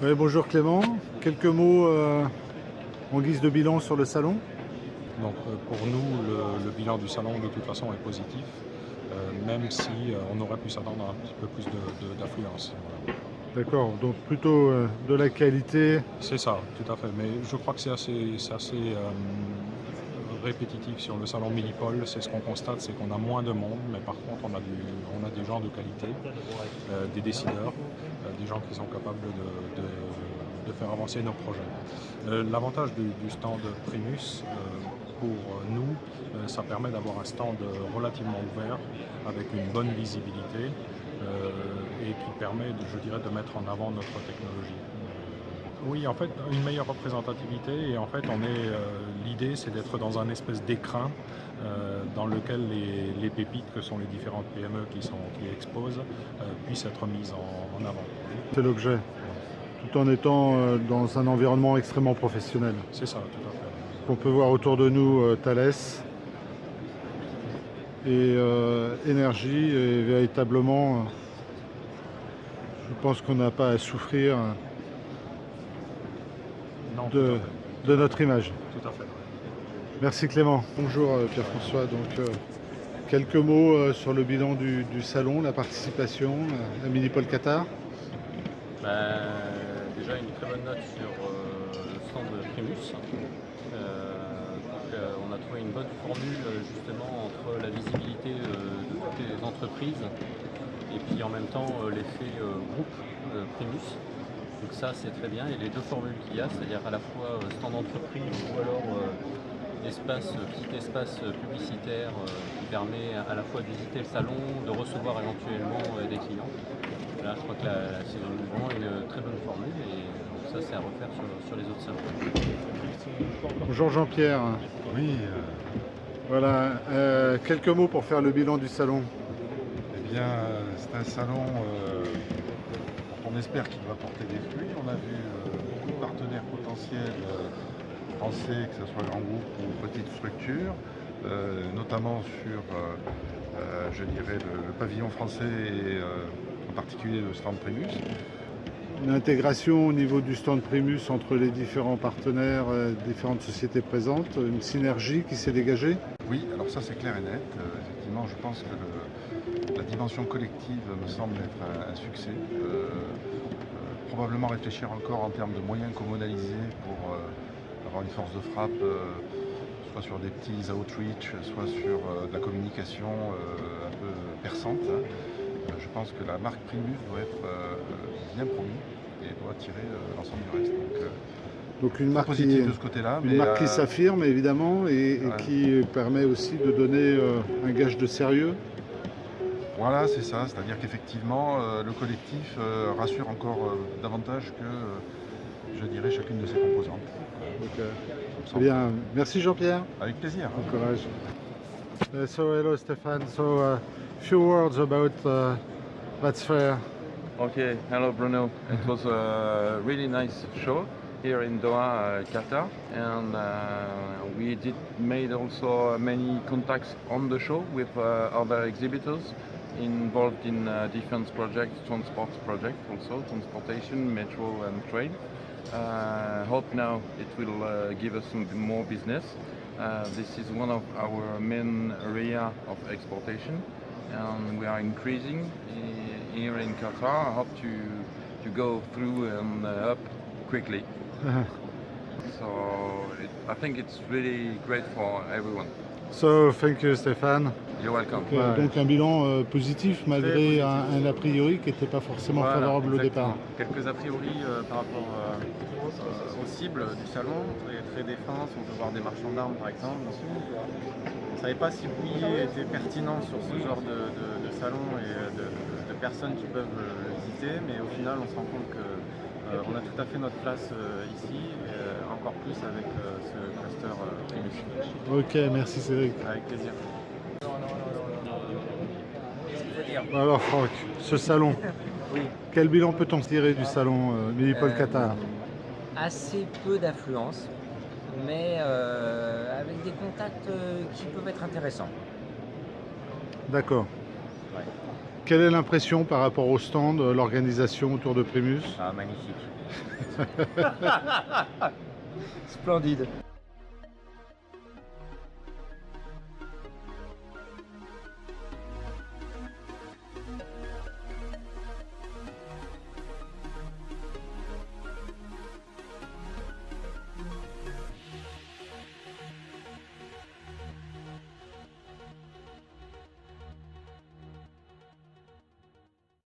Ouais, bonjour Clément, quelques mots en guise de bilan sur le salon. Donc pour nous, le bilan du salon de toute façon est positif, même si on aurait pu s'attendre à un petit peu plus d'affluence. Voilà. D'accord, donc plutôt de la qualité. C'est ça, tout à fait. Mais je crois que c'est assez répétitif sur le salon Milipol. C'est ce qu'on constate, c'est qu'on a moins de monde, mais par contre on a des gens de qualité, des décideurs, des gens qui sont capables de faire avancer nos projets. L'avantage du stand Primus, pour nous, ça permet d'avoir un stand relativement ouvert, avec une bonne visibilité, et qui permet, je dirais, de mettre en avant notre technologie. Oui, en fait, une meilleure représentativité, et en fait, l'idée, c'est d'être dans un espèce d'écrin dans lequel les pépites, que sont les différentes PME qui exposent, puissent être mises en avant. C'est l'objet, tout en étant dans un environnement extrêmement professionnel. C'est ça, tout à fait. On peut voir autour de nous Thales et Énergie, et véritablement, je pense qu'on n'a pas à souffrir Non, de notre image. tout à fait. Merci Clément. Bonjour Pierre-François. Donc quelques mots sur le bilan du salon, la participation à Milipol Qatar. Déjà une très bonne note sur le stand de Primus. On a trouvé une bonne formule justement entre la visibilité de toutes les entreprises et puis en même temps l'effet groupe Primus. Donc ça c'est très bien, et les deux formules qu'il y a, c'est-à-dire à la fois stand d'entreprise ou alors petit espace publicitaire qui permet à la fois de visiter le salon, de recevoir éventuellement des clients. Là je crois que c'est vraiment une très bonne formule, et ça c'est à refaire sur les autres salons. Bonjour Jean-Pierre. Oui, Voilà, quelques mots pour faire le bilan du salon. eh bien, c'est un salon dont on espère qu'il va porter des fruits. On a vu beaucoup de partenaires potentiels français, que ce soit grands groupes ou petites structures, notamment sur, je dirais, le pavillon français et en particulier le stand Primus. Une intégration au niveau du stand Primus entre les différents partenaires, différentes sociétés présentes, une synergie qui s'est dégagée. Oui, alors ça c'est clair et net. Effectivement, je pense que la dimension collective me semble être un succès. Probablement réfléchir encore en termes de moyens communalisés pour avoir une force de frappe, soit sur des petits outreach, soit sur de la communication un peu perçante. Je pense que la marque Primus doit être bien promue et doit attirer l'ensemble du reste. Donc une marque positif de ce côté-là. Une marque qui s'affirme évidemment et Ouais. qui permet aussi de donner un gage de sérieux. Voilà, c'est ça. C'est-à-dire qu'effectivement, le collectif rassure encore davantage que, je dirais, chacune de ses composantes. Donc, Ça me eh semble- bien, merci Jean-Pierre. Avec plaisir. Bon courage. So hello Stéphane. So few words about that fair. Okay, hello Bruno. It was a really nice show here in Doha, Qatar, and we made also many contacts on the show with other exhibitors involved in defense projects, transport projects, also transportation, metro and train. Hope now it will give us some more business. This is one of our main area of exportation, and we are increasing here in Qatar. I hope to go through and up quickly. So I think it's really great for everyone. So thank you Stéphane. You're welcome. Donc un bilan positif malgré un a priori qui n'était pas forcément Voilà, favorable au exactement. départ. Quelques a priori par rapport aux cibles du salon, très défense, on peut voir des marchands d'armes par exemple. On ne savait pas si Bouillet était pertinent sur ce genre de salon et de personnes qui peuvent le visiter, mais au final on se rend compte qu'on a tout à fait notre place ici, encore plus avec ce cluster Primus. Ok, merci Cédric. Avec plaisir. Alors Franck, ce salon, Oui, quel bilan peut-on tirer du salon Milipol Qatar? assez peu d'affluence, mais avec des contacts qui peuvent être intéressants. D'accord. Ouais. Quelle est l'impression par rapport au stand, l'organisation autour de Primus? Ah, magnifique. Splendide.